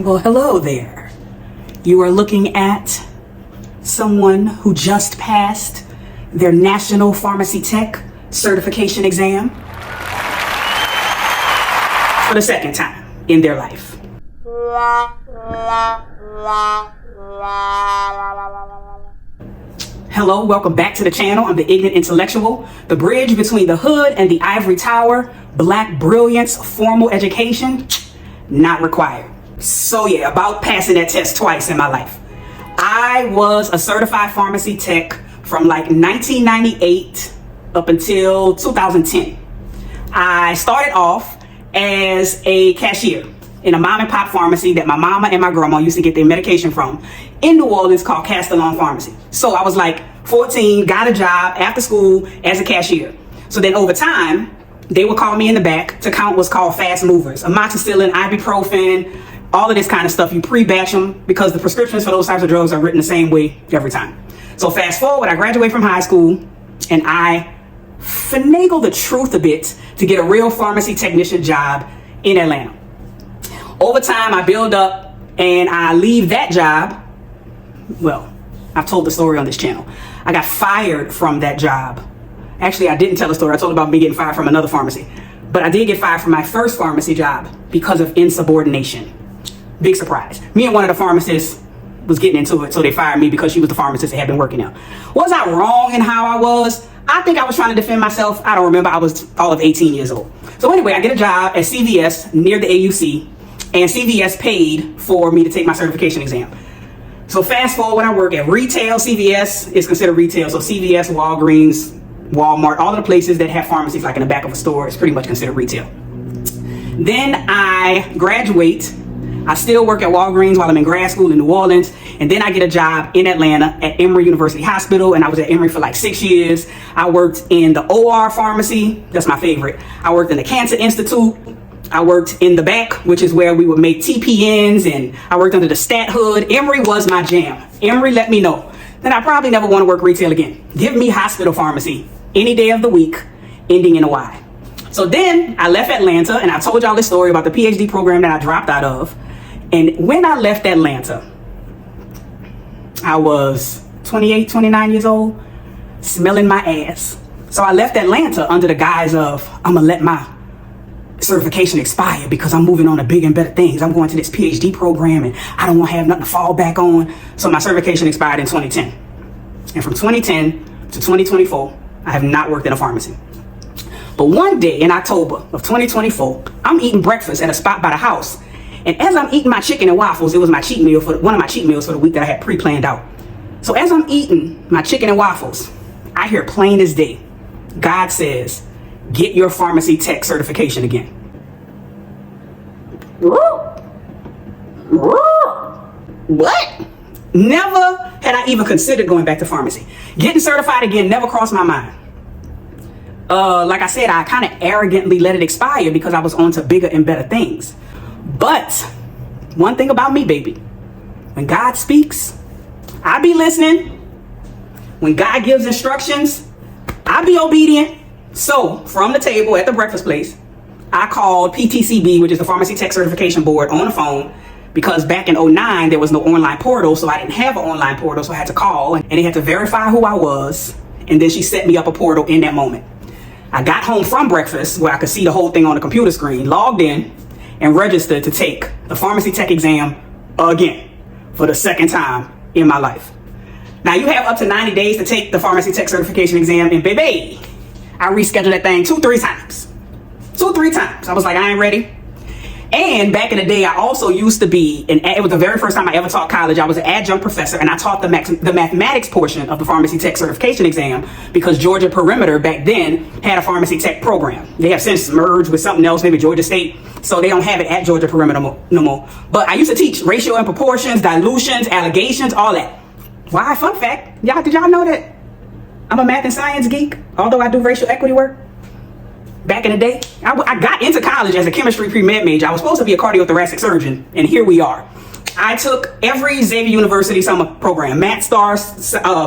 Well, hello there. You are looking at someone who just passed their National Pharmacy Tech certification exam for the second time in their life. Hello, welcome back to the channel. I'm the Ignorant Intellectual, the bridge between the hood and the ivory tower. Black brilliance, formal education, not required. So yeah, about passing that test twice in my life. I was a certified pharmacy tech from like 1998 up until 2010. I started off as a cashier in a mom and pop pharmacy that my mama and my grandma used to get their medication from in New Orleans called Castellon Pharmacy. So I was like 14, got a job after school as a cashier. So then over time, they would call me in the back to count what's called fast movers, amoxicillin, ibuprofen, all of this kind of stuff. You pre-batch them because the prescriptions for those types of drugs are written the same way every time. So fast forward, I graduated from high school and I finagled the truth a bit to get a real pharmacy technician job in Atlanta. Over time, I build up and I leave that job. Well, I've told the story on this channel. I got fired from that job. Actually, I didn't tell the story. I told about me getting fired from another pharmacy. But I did get fired from my first pharmacy job because of insubordination. Big surprise. Me and one of the pharmacists was getting into it, so they fired me because she was the pharmacist that had been working there. Was I wrong in how I was? I think I was trying to defend myself. I don't remember. I was all of 18 years old. So anyway, I get a job at CVS near the AUC, and CVS paid for me to take my certification exam. So fast forward, when I work at retail, CVS is considered retail. So CVS, Walgreens, Walmart, all of the places that have pharmacies like in the back of a store is pretty much considered retail. Then I graduate. I still work at Walgreens while I'm in grad school in New Orleans. And then I get a job in Atlanta at Emory University Hospital. And I was at Emory for like 6 years. I worked in the OR pharmacy. That's my favorite. I worked in the Cancer Institute. I worked in the back, which is where we would make TPNs. And I worked under the stat hood. Emory was my jam. Emory let me know that I probably never want to work retail again. Give me hospital pharmacy any day of the week, ending in a Y. So then I left Atlanta, and I told y'all this story about the PhD program that I dropped out of. And when I left Atlanta, I was 28, 29 years old, smelling my ass. So I left Atlanta under the guise of, I'm gonna let my certification expire because I'm moving on to bigger and better things. I'm going to this PhD program and I don't want to have nothing to fall back on. So my certification expired in 2010. And from 2010 to 2024, I have not worked in a pharmacy. But one day in October of 2024, I'm eating breakfast at a spot by the house. And as I'm eating my chicken and waffles, it was my cheat meal, one of my cheat meals for the week that I had pre-planned out. So as I'm eating my chicken and waffles, I hear plain as day, God says, get your pharmacy tech certification again. What? Never had I even considered going back to pharmacy. Getting certified again never crossed my mind. Like I said, I kind of arrogantly let it expire because I was on to bigger and better things. But one thing about me, baby, when God speaks, I be listening. When God gives instructions, I be obedient. So from the table at the breakfast place, I called PTCB, which is the Pharmacy Tech Certification Board, on the phone because back in 2009, there was no online portal. So I didn't have an online portal. So I had to call and they had to verify who I was. And then she set me up a portal in that moment. I got home from breakfast where I could see the whole thing on the computer screen, logged in, and registered to take the pharmacy tech exam again for the second time in my life. Now you have up to 90 days to take the pharmacy tech certification exam, and baby, I rescheduled that thing 2-3 times. 2-3 times. I was like, I ain't ready. And back in the day, I also used to be, and it was the very first time I ever taught college. I was an adjunct professor, and I taught the mathematics portion of the pharmacy tech certification exam because Georgia Perimeter back then had a pharmacy tech program. They have since merged with something else, maybe Georgia State, so they don't have it at Georgia Perimeter no more. But I used to teach ratio and proportions, dilutions, allegations, all that. Why? Fun fact, did y'all know that I'm a math and science geek, although I do racial equity work? Back in the day, I got into college as a chemistry pre-med major. I was supposed to be a cardiothoracic surgeon, and here we are. I took every Xavier University summer program, Math Star,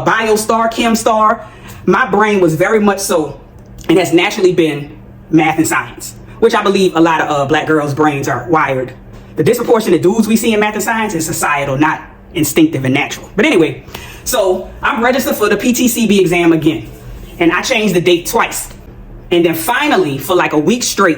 Bio Star, Chem Star. My brain was very much so, and has naturally been math and science, which I believe a lot of black girls' brains are wired The disproportionate dudes we see in math and science is societal, not instinctive and natural. But anyway, so I'm registered for the PTCB exam again. And I changed the date twice. And then finally, for like a week straight,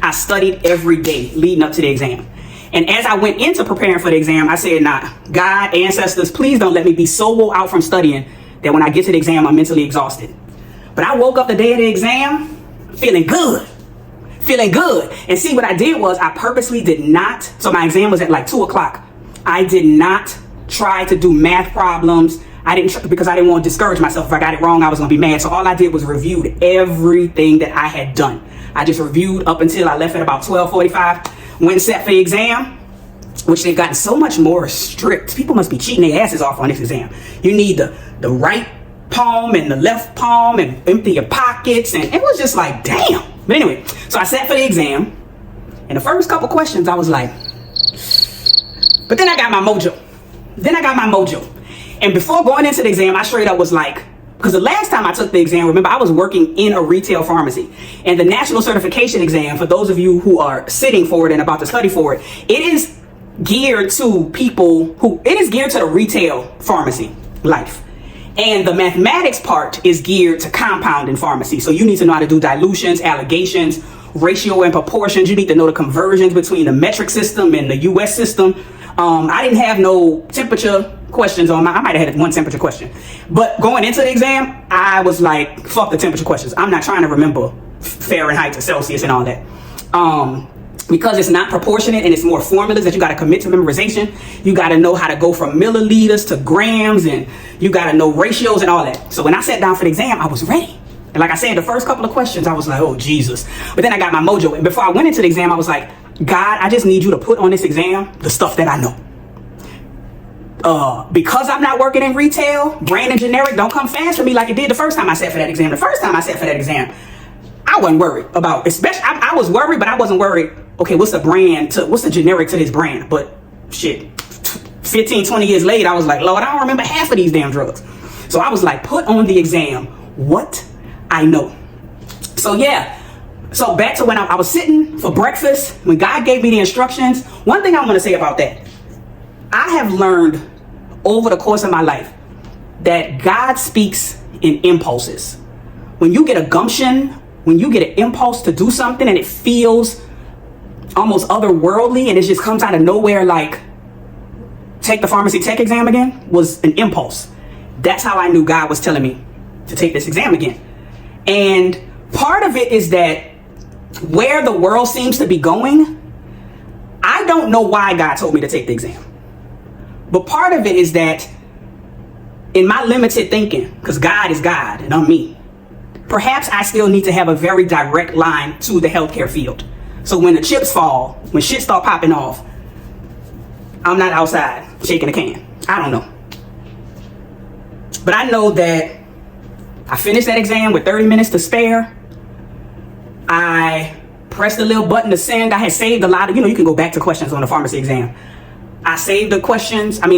I studied every day leading up to the exam. And as I went into preparing for the exam, I said, nah, God, ancestors, please don't let me be so wore out from studying that when I get to the exam, I'm mentally exhausted. But I woke up the day of the exam feeling good. And see, what I did was I purposely did not. So my exam was at like 2 o'clock. I did not try to do math problems. Because I didn't want to discourage myself. If I got it wrong, I was going to be mad. So all I did was reviewed everything that I had done. I just reviewed up until I left at about 12:45. Went set for the exam, which they've gotten so much more strict. People must be cheating their asses off on this exam. You need the right palm and the left palm and empty your pockets. And it was just like, damn. But anyway, so I sat for the exam. And the first couple questions, I was like, but then I got my mojo. And before going into the exam, I straight up was like, because the last time I took the exam, remember, I was working in a retail pharmacy. And the national certification exam, for those of you who are sitting for it and about to study for it, it is geared to the retail pharmacy life. And the mathematics part is geared to compounding pharmacy. So you need to know how to do dilutions, allegations, ratio and proportions. You need to know the conversions between the metric system and the US system. I didn't have no temperature questions on I might have had one temperature question. But going into the exam, I was like, fuck the temperature questions. I'm not trying to remember Fahrenheit to Celsius and all that. Because it's not proportionate and it's more formulas that you got to commit to memorization. You got to know how to go from milliliters to grams, and you got to know ratios and all that. So when I sat down for the exam, I was ready. And like I said, the first couple of questions, I was like, oh, Jesus. But then I got my mojo. And before I went into the exam, I was like, God, I just need you to put on this exam the stuff that I know. Because I'm not working in retail, brand and generic don't come fast for me like it did the first time I sat for that exam. The first time I sat for that exam, I wasn't worried about, especially, I was worried, but I wasn't worried, okay, what's the generic to this brand? But shit, 15, 20 years later, I was like, Lord, I don't remember half of these damn drugs. So I was like, put on the exam what I know. So yeah, so back to when I was sitting for breakfast, when God gave me the instructions, one thing I'm going to say about that, I have learned over the course of my life that God speaks in impulses. When you get a gumption, when you get an impulse to do something and it feels almost otherworldly and it just comes out of nowhere, like take the pharmacy tech exam again, was an impulse. That's how I knew God was telling me to take this exam again. And part of it is that where the world seems to be going, I don't know why God told me to take the exam. But part of it is that in my limited thinking, because God is God and I'm me, perhaps I still need to have a very direct line to the healthcare field. So when the chips fall, when shit start popping off, I'm not outside shaking a can. I don't know. But I know that I finished that exam with 30 minutes to spare. I pressed the little button to send. I had saved a lot of, you can go back to questions on the pharmacy exam. I saved the questions. I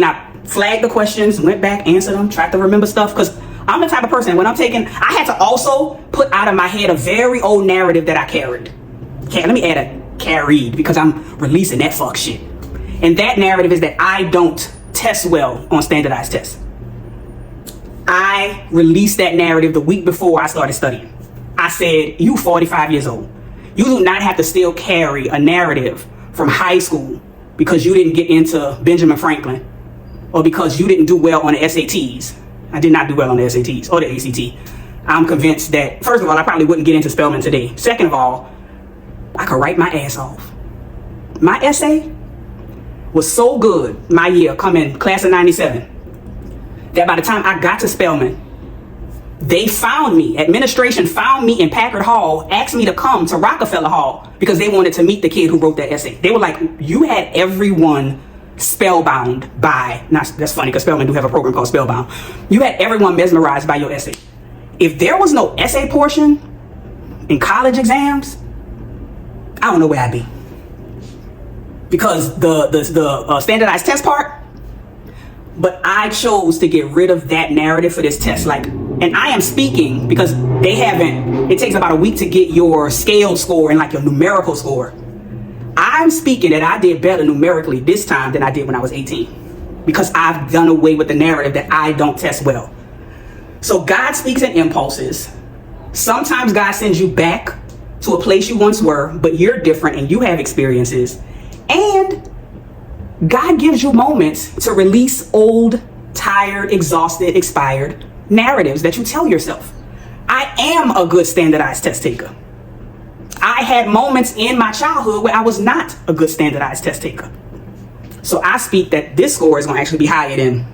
flagged the questions, went back, answered them, tried to remember stuff. Because I'm the type of person, when I'm taking, I had to also put out of my head a very old narrative that I carried. Okay, let me add a carried, because I'm releasing that fuck shit. And that narrative is that I don't test well on standardized tests. I released that narrative the week before I started studying. I said, you 45 years old. You do not have to still carry a narrative from high school because you didn't get into Benjamin Franklin or because you didn't do well on the SATs. I did not do well on the SATs or the ACT. I'm convinced that, first of all, I probably wouldn't get into Spelman today. Second of all, I could write my ass off. My essay was so good my year, coming class of 97, that by the time I got to Spelman, they found me, administration found me in Packard Hall, asked me to come to Rockefeller Hall because they wanted to meet the kid who wrote that essay. They were like, you had everyone spellbound by, that's funny because Spelman do have a program called Spellbound. You had everyone mesmerized by your essay. If there was no essay portion in college exams, I don't know where I'd be. Because the standardized test part, but I chose to get rid of that narrative for this test. And I am speaking because it takes about a week to get your scaled score and like your numerical score. I'm speaking that I did better numerically this time than I did when I was 18, because I've done away with the narrative that I don't test well. So God speaks in impulses. Sometimes God sends you back to a place you once were, but you're different and you have experiences. And God gives you moments to release old, tired, exhausted, expired narratives that you tell yourself. I am a good standardized test taker. I had moments in my childhood where I was not a good standardized test taker. So I speak that this score is going to actually be higher than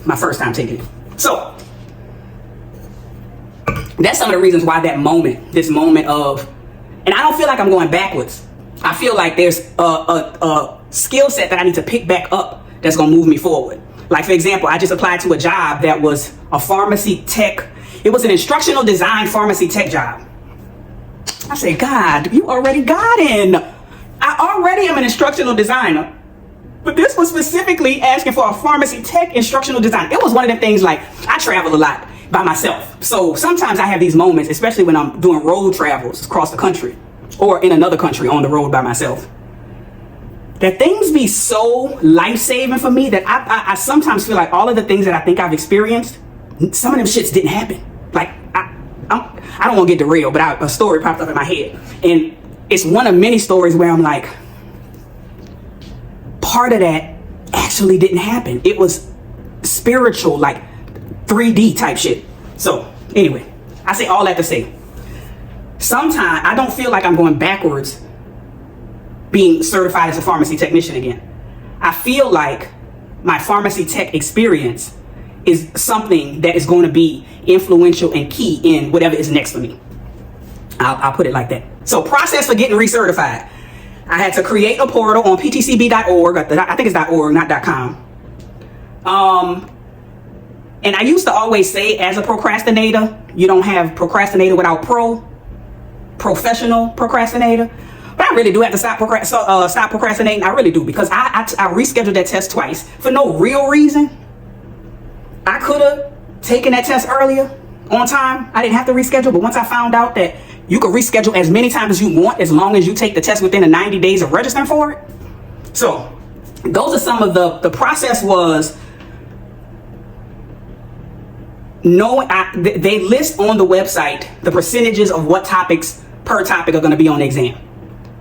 my first time taking it. So that's some of the reasons why this moment of, and I don't feel like I'm going backwards. I feel like there's a skill set that I need to pick back up that's going to move me forward. Like, for example, I just applied to a job that was a pharmacy tech. It was an instructional design pharmacy tech job. I said, God, you already got in. I already am an instructional designer. But this was specifically asking for a pharmacy tech instructional design. It was one of the things, like, I travel a lot by myself. So sometimes I have these moments, especially when I'm doing road travels across the country or in another country on the road by myself, that things be so life-saving for me that I sometimes feel like all of the things that I think I've experienced, some of them shits didn't happen. Like, I don't want to get derailed, but a story popped up in my head. And it's one of many stories where I'm like, part of that actually didn't happen. It was spiritual, like 3D type shit. So anyway, I say all that to say, sometimes I don't feel like I'm going backwards being certified as a pharmacy technician again. I feel like my pharmacy tech experience is something that is going to be influential and key in whatever is next for me. I'll put it like that. So process for getting recertified. I had to create a portal on PTCB.org. I think it's .org, not .com. And I used to always say, as a procrastinator, you don't have procrastinator without professional procrastinator. But I really do have to stop procrastinating. I really do, because I rescheduled that test twice for no real reason. I could have taken that test earlier on time. I didn't have to reschedule. But once I found out that you could reschedule as many times as you want, as long as you take the test within the 90 days of registering for it. So those are some of the process was knowing. They list on the website the percentages of what topics per topic are going to be on the exam.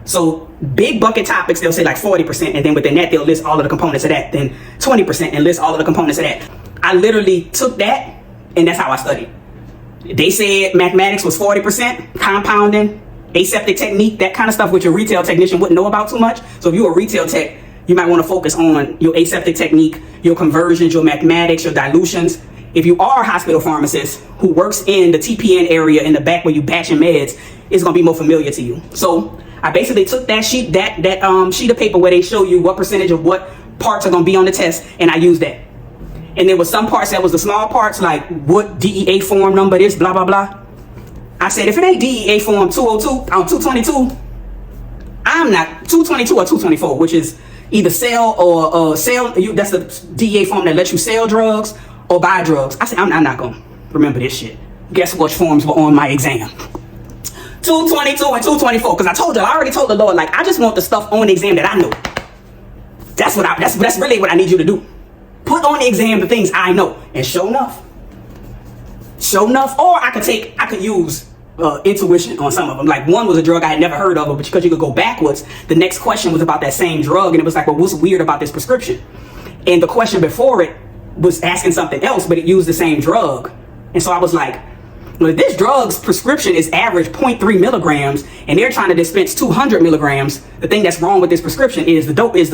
So big bucket topics, they'll say like 40%, and then within that they'll list all of the components of that, then 20% and list all of the components of that. I literally took that, and that's how I studied. They said mathematics was 40%, compounding, aseptic technique, that kind of stuff, which a retail technician wouldn't know about too much. So if you're a retail tech, you might want to focus on your aseptic technique, your conversions, your mathematics, your dilutions. If you are a hospital pharmacist who works in the TPN area in the back where you batch your meds, it's going to be more familiar to you. So I basically took that sheet, that sheet of paper where they show you what percentage of what parts are going to be on the test, and I used that. And there was some parts that was the small parts, like what DEA form number this, blah, blah, blah. I said, if it ain't DEA form 222, I'm not 222 or 224, which is either sell or that's the DEA form that lets you sell drugs or buy drugs. I said, I'm not going to remember this shit. Guess which forms were on my exam? 222 and 224, because I already told the Lord, like, I just want the stuff on the exam that I know. That's really what I need you to do. Put on the exam the things I know. And sure enough, or I could use intuition on some of them. Like, one was a drug I had never heard of, but because you could go backwards, the next question was about that same drug, and it was like, well, what's weird about this prescription? And the question before it was asking something else, but it used the same drug. And so I was like, well, if this drug's prescription is average 0.3 milligrams, and they're trying to dispense 200 milligrams, the thing that's wrong with this prescription is the dose,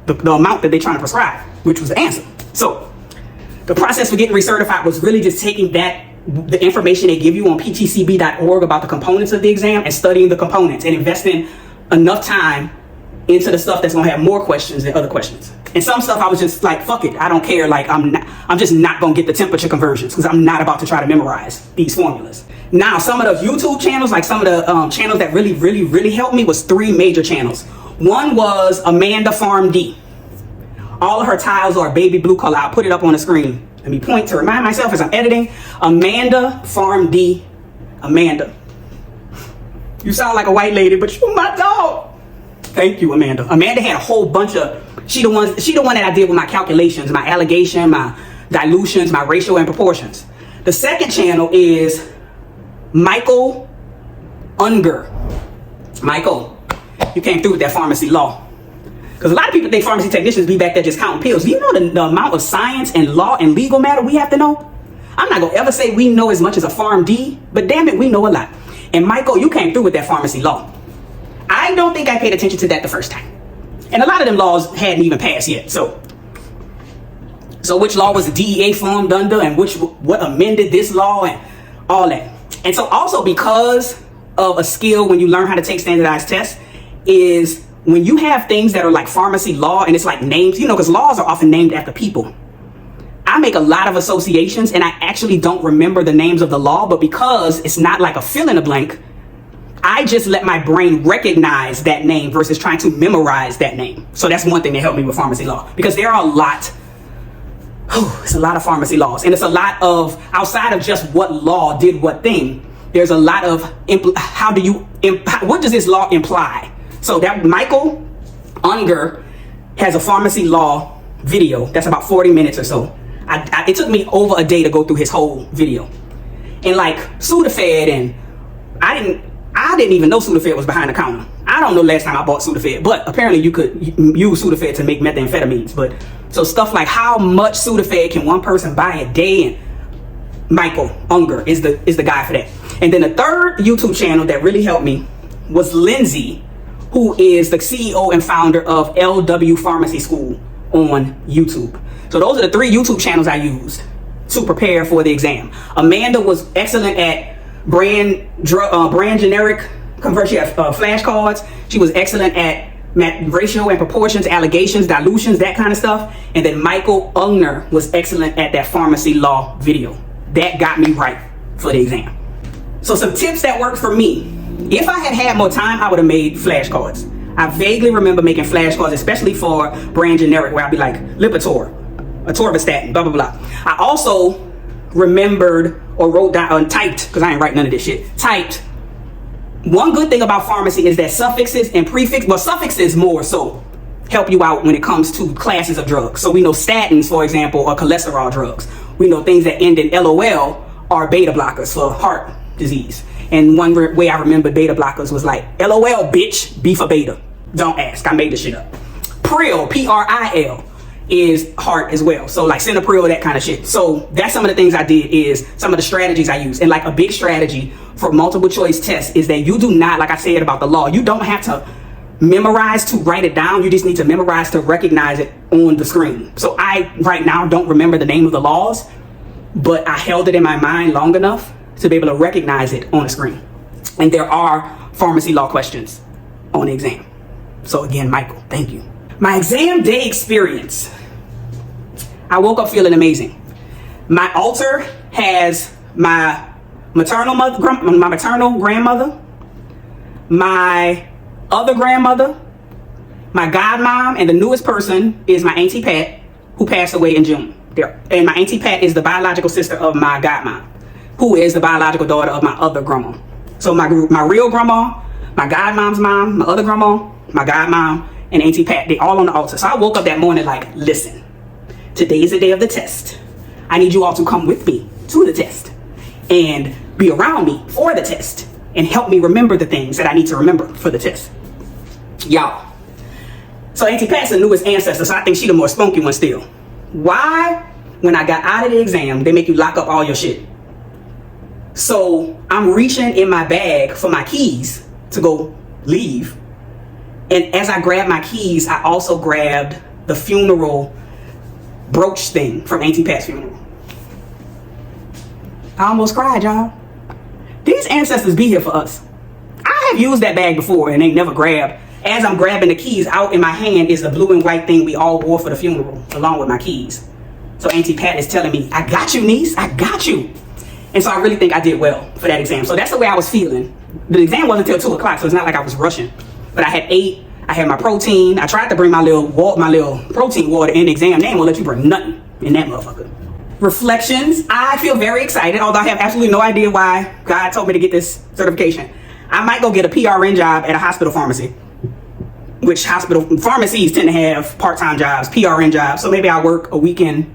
the amount that they're trying to prescribe, which was the answer. So the process for getting recertified was really just taking the information they give you on ptcb.org about the components of the exam and studying the components and investing enough time into the stuff that's going to have more questions than other questions. And some stuff I was just like, fuck it, I don't care. Like, I'm just not going to get the temperature conversions because I'm not about to try to memorize these formulas. Now, some of the YouTube channels, like some of the channels that really, really, really helped me was 3 major channels. One was Amanda Farm D. All of her tiles are baby blue color. I'll put it up on the screen. Let me point to remind myself as I'm editing. Amanda Farm D. Amanda. You sound like a white lady, but you're my dog. Thank you, Amanda. Amanda had a whole bunch of, she the one that I did with my calculations, my allegation, my dilutions, my ratio and proportions. The second channel is Michael Unger. Michael, you came through with that pharmacy law. Because a lot of people think pharmacy technicians be back there just counting pills. Do you know the amount of science and law and legal matter we have to know? I'm not going to ever say we know as much as a PharmD, but damn it, we know a lot. And Michael, you came through with that pharmacy law. I don't think I paid attention to that the first time. And a lot of them laws hadn't even passed yet. So which law was the DEA formed under, and what amended this law and all that. And so also because of a skill when you learn how to take standardized tests is when you have things that are like pharmacy law and it's like names, you know, because laws are often named after people. I make a lot of associations and I actually don't remember the names of the law, but because it's not like a fill in the blank, I just let my brain recognize that name versus trying to memorize that name. So that's one thing that helped me with pharmacy law, because there are it's a lot of pharmacy laws, and it's a lot of, outside of just what law did what thing, there's a lot of what does this law imply? So that Michael Unger has a pharmacy law video that's about 40 minutes or so. It took me over a day to go through his whole video. And like Sudafed, and I didn't even know Sudafed was behind the counter. I don't know last time I bought Sudafed, but apparently you could use Sudafed to make methamphetamines. But so stuff like how much Sudafed can one person buy a day, and Michael Unger is the guy for that. And then the third YouTube channel that really helped me was Lindsay, who is the CEO and founder of LW Pharmacy School on YouTube. So those are the three YouTube channels I used to prepare for the exam. Amanda was excellent at brand generic conversion, flashcards. She was excellent at ratio and proportions, allegations, dilutions, that kind of stuff. And then Michael Unger was excellent at that pharmacy law video. That got me right for the exam. So some tips that worked for me. If I had more time, I would have made flashcards. I vaguely remember making flashcards, especially for brand generic, where I'd be like Lipitor, atorvastatin, blah, blah, blah. I also remembered or wrote down, typed, because I ain't write none of this shit, typed. One good thing about pharmacy is that suffixes and prefixes, well, suffixes more so help you out when it comes to classes of drugs. So we know statins, for example, are cholesterol drugs. We know things that end in LOL are beta blockers for heart disease. And one way I remember beta blockers was like, LOL, bitch, B for beta. Don't ask, I made this shit up. Pril, P-R-I-L, is heart as well. So like Cinepril, that kind of shit. So that's some of the things I did, is some of the strategies I use. And like a big strategy for multiple choice tests is that you do not, like I said about the law, you don't have to memorize to write it down. You just need to memorize to recognize it on the screen. So I, right now, don't remember the name of the laws, but I held it in my mind long enough to be able to recognize it on the screen. And there are pharmacy law questions on the exam. So again, Michael, thank you. My exam day experience. I woke up feeling amazing. My altar has my maternal grandmother, my other grandmother, my godmom, and the newest person is my Auntie Pat, who passed away in June. And my Auntie Pat is the biological sister of my godmom, who is the biological daughter of my other grandma. So my real grandma, my godmom's mom, my other grandma, my godmom, and Auntie Pat, they all on the altar. So I woke up that morning like, listen, today is the day of the test. I need you all to come with me to the test and be around me for the test and help me remember the things that I need to remember for the test. Y'all. So Auntie Pat's the newest ancestor, so I think she the more spunky one still. Why, when I got out of the exam, they make you lock up all your shit? So I'm reaching in my bag for my keys to go leave. And as I grabbed my keys, I also grabbed the funeral brooch thing from Auntie Pat's funeral. I almost cried, y'all. These ancestors be here for us. I have used that bag before and they never grabbed. As I'm grabbing the keys, out in my hand is the blue and white thing we all wore for the funeral, along with my keys. So Auntie Pat is telling me, I got you, niece, I got you. And so I really think I did well for that exam. So that's the way I was feeling. The exam wasn't until 2 o'clock, so it's not like I was rushing. But I had ate, I had my protein. I tried to bring my little protein water in the exam. They ain't gonna let you bring nothing in that motherfucker. Reflections. I feel very excited, although I have absolutely no idea why God told me to get this certification. I might go get a PRN job at a hospital pharmacy, which hospital pharmacies tend to have part-time jobs, PRN jobs. So maybe I work a weekend,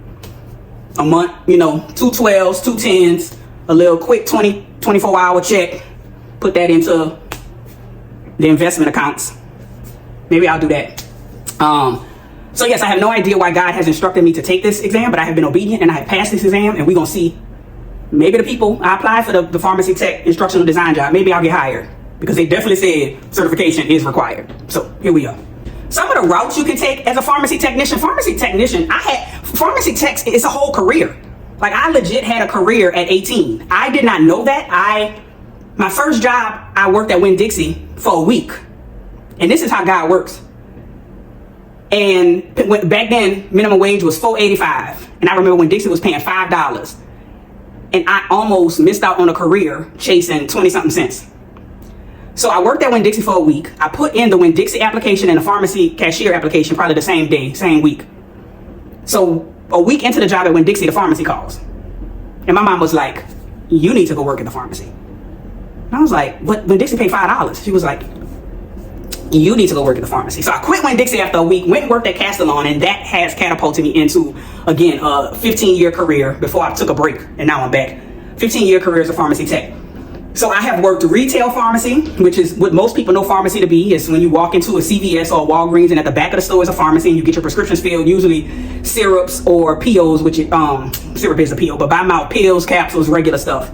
a month, you know, 2 12s, 2 10s, a little quick 24 hour check, put that into the investment accounts. Maybe I'll do that. So yes, I have no idea why God has instructed me to take this exam, but I have been obedient and I have passed this exam, and we're going to see. Maybe the people, I applied for the pharmacy tech instructional design job. Maybe I'll get hired because they definitely said certification is required. So here we are. Some of the routes you can take as a pharmacy technician, pharmacy techs, it's a whole career. Like I legit had a career at 18. I did not know that. My first job, I worked at Winn-Dixie for a week. And this is how God works. And back then, minimum wage was $4.85. And I remember when Dixie was paying $5. And I almost missed out on a career chasing 20-something cents. So I worked at Winn-Dixie for a week. I put in the Winn-Dixie application and the pharmacy cashier application probably the same day, same week. So a week into the job at Winn-Dixie, the pharmacy calls. And my mom was like, you need to go work at the pharmacy. And I was like, but Winn-Dixie paid $5. She was like, you need to go work at the pharmacy. So I quit Winn-Dixie after a week, went and worked at Castellon, and that has catapulted me into, again, a 15-year career before I took a break, and now I'm back. 15-year career as a pharmacy tech. So I have worked retail pharmacy, which is what most people know pharmacy to be, is when you walk into a CVS or a Walgreens, and at the back of the store is a pharmacy, and you get your prescriptions filled, usually syrups or pills, which syrup is a pill, but by mouth, pills, capsules, regular stuff.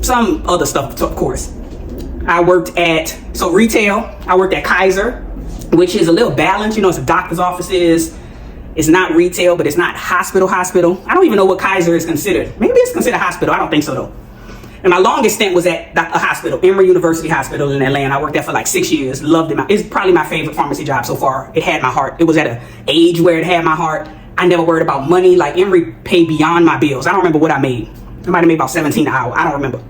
Some other stuff, of course. I worked at, retail, I worked at Kaiser, which is a little balanced. You know, it's a doctor's offices. It's not retail, but it's not hospital. I don't even know what Kaiser is considered. Maybe it's considered hospital. I don't think so, though. And my longest stint was at a hospital, Emory University Hospital in Atlanta. I worked there for like 6 years. Loved it. It's probably my favorite pharmacy job so far. It had my heart. It was at an age where it had my heart. I never worried about money. Like, Emory paid beyond my bills. I don't remember what I made. I might have made about $17 an hour. I don't remember.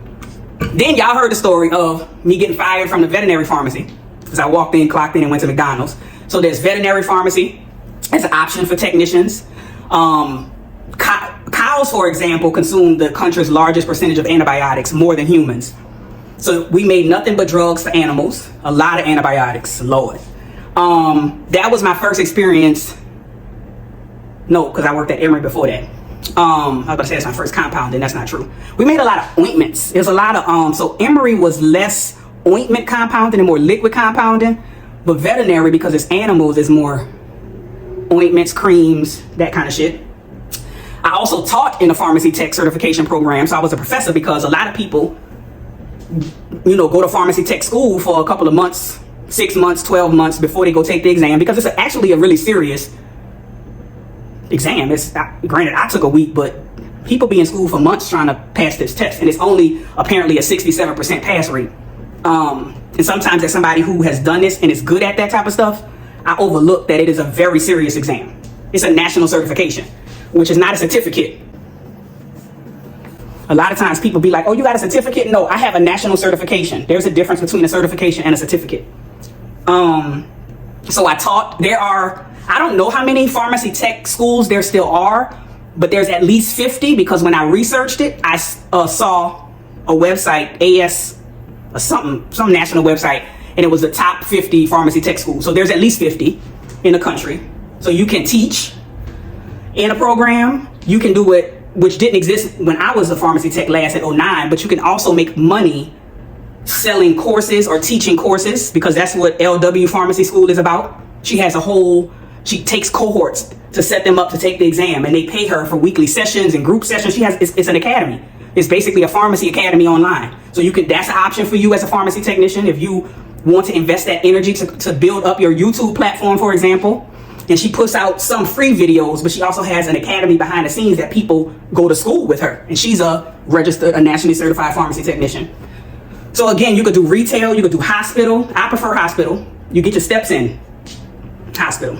Then y'all heard the story of me getting fired from the veterinary pharmacy because I walked in, clocked in, and went to McDonald's. So there's veterinary pharmacy as an option for technicians. Cows, for example, consume the country's largest percentage of antibiotics, more than humans. So we made nothing but drugs for animals, a lot of antibiotics, Lord. That was my first experience. No, because I worked at Emory before that. I was about to say it's my first compound, and that's not true. We made a lot of ointments. There's a lot of, so Emory was less ointment compounding and more liquid compounding, but veterinary, because it's animals, is more ointments, creams, that kind of shit. I also taught in a pharmacy tech certification program, so I was a professor because a lot of people, you know, go to pharmacy tech school for a couple of months, 6 months, 12 months before they go take the exam, because it's actually a really serious exam. It's granted, I took a week, but people be in school for months trying to pass this test, and it's only apparently a 67% pass rate. And sometimes as somebody who has done this and is good at that type of stuff, I overlook that it is a very serious exam. It's a national certification, which is not a certificate. A lot of times people be like, oh, you got a certificate? No, I have a national certification. There's a difference between a certification and a certificate. So I taught, I don't know how many pharmacy tech schools there still are, but there's at least 50, because when I researched it, I saw a website, some national website, and it was the top 50 pharmacy tech schools. So there's at least 50 in the country. So you can teach in a program. You can do it, which didn't exist when I was a pharmacy tech last at 09, but you can also make money selling courses or teaching courses, because that's what LW Pharmacy School is about. She takes cohorts to set them up to take the exam, and they pay her for weekly sessions and group sessions. It's an academy. It's basically a pharmacy academy online. So that's an option for you as a pharmacy technician if you want to invest that energy to build up your YouTube platform, for example. And she puts out some free videos, but she also has an academy behind the scenes that people go to school with her. And she's a nationally certified pharmacy technician. So again, you could do retail, you could do hospital. I prefer hospital. You get your steps in hospital.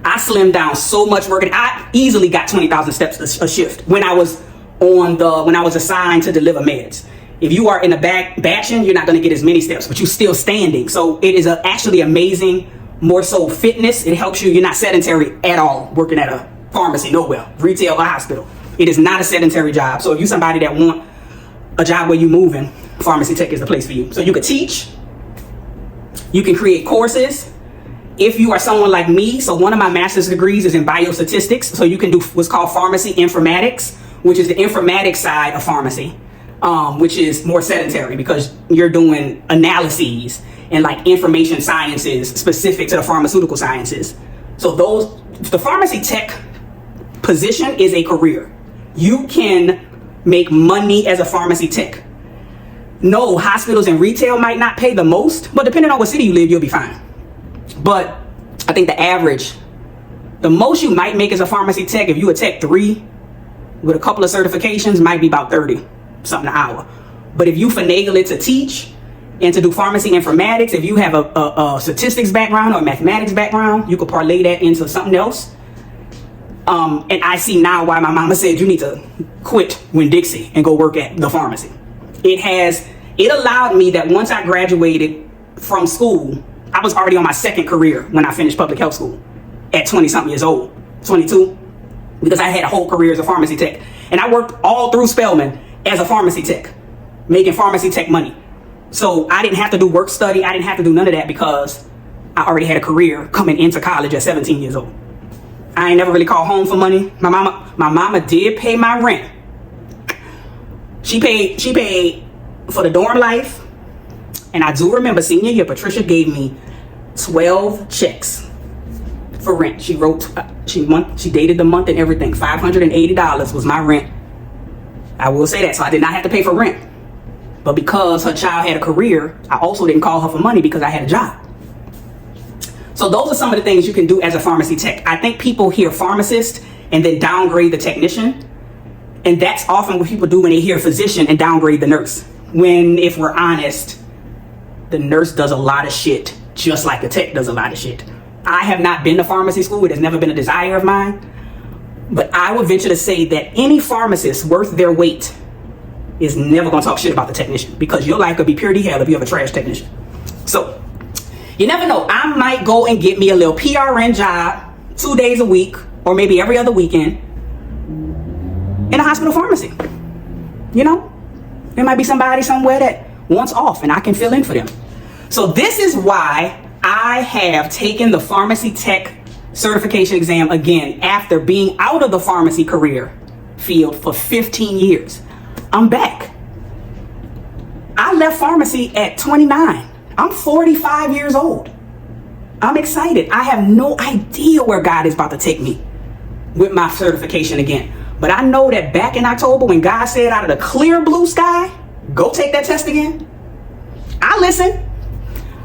I slimmed down so much working. I easily got 20,000 steps a shift when I was assigned to deliver meds. If you are in the back batching, you're not going to get as many steps, but you're still standing. So it is actually amazing, more so fitness. It helps you. You're not sedentary at all working at a pharmacy, nowhere, retail or hospital. It is not a sedentary job. So if you're somebody that want a job where you're moving, pharmacy tech is the place for you. So you could teach, you can create courses. If you are someone like me, so one of my master's degrees is in biostatistics, so you can do what's called pharmacy informatics, which is the informatics side of pharmacy, which is more sedentary because you're doing analyses and like information sciences specific to the pharmaceutical sciences. So the pharmacy tech position is a career. You can make money as a pharmacy tech. No, hospitals and retail might not pay the most, but depending on what city you live, you'll be fine. But I think the most you might make as a pharmacy tech, if you a tech 3 with a couple of certifications, might be about 30 something an hour. But if you finagle it to teach and to do pharmacy informatics, if you have a statistics background or a mathematics background, you could parlay that into something else. And I see now why my mama said you need to quit Winn-Dixie and go work at the pharmacy. It allowed me that once I graduated from school, I was already on my second career when I finished public health school at 20 something years old, 22, because I had a whole career as a pharmacy tech. And I worked all through Spelman as a pharmacy tech, making pharmacy tech money. So I didn't have to do work study. I didn't have to do none of that because I already had a career coming into college at 17 years old. I ain't never really called home for money. My mama did pay my rent. She paid for the dorm life. And I do remember senior year, Patricia gave me 12 checks for rent. She dated the month and everything. $580 was my rent. I will say that. So I did not have to pay for rent. But because her child had a career, I also didn't call her for money because I had a job. So those are some of the things you can do as a pharmacy tech. I think people hear pharmacist and then downgrade the technician. And that's often what people do when they hear physician and downgrade the nurse. When, if we're honest, the nurse does a lot of shit, just like the tech does a lot of shit. I have not been to pharmacy school. It has never been a desire of mine. But I would venture to say that any pharmacist worth their weight is never going to talk shit about the technician, because your life could be purity hell if you have a trash technician. So you never know. I might go and get me a little PRN job 2 days a week or maybe every other weekend in a hospital pharmacy. You know, there might be somebody somewhere that wants off and I can fill in for them. So this is why I have taken the pharmacy tech certification exam again after being out of the pharmacy career field for 15 years. I'm back. I left pharmacy at 29. I'm 45 years old. I'm excited. I have no idea where God is about to take me with my certification again. But I know that back in October when God said out of the clear blue sky, go take that test again, I listen.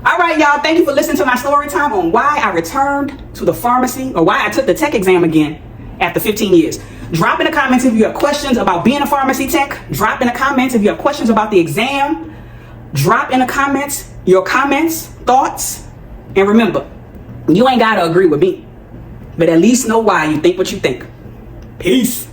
All right, y'all. Thank you for listening to my story time on why I returned to the pharmacy, or why I took the tech exam again after 15 years. Drop in the comments if you have questions about being a pharmacy tech. Drop in the comments if you have questions about the exam. Drop in the comments your comments, thoughts. And remember, you ain't got to agree with me, but at least know why you think what you think. Peace.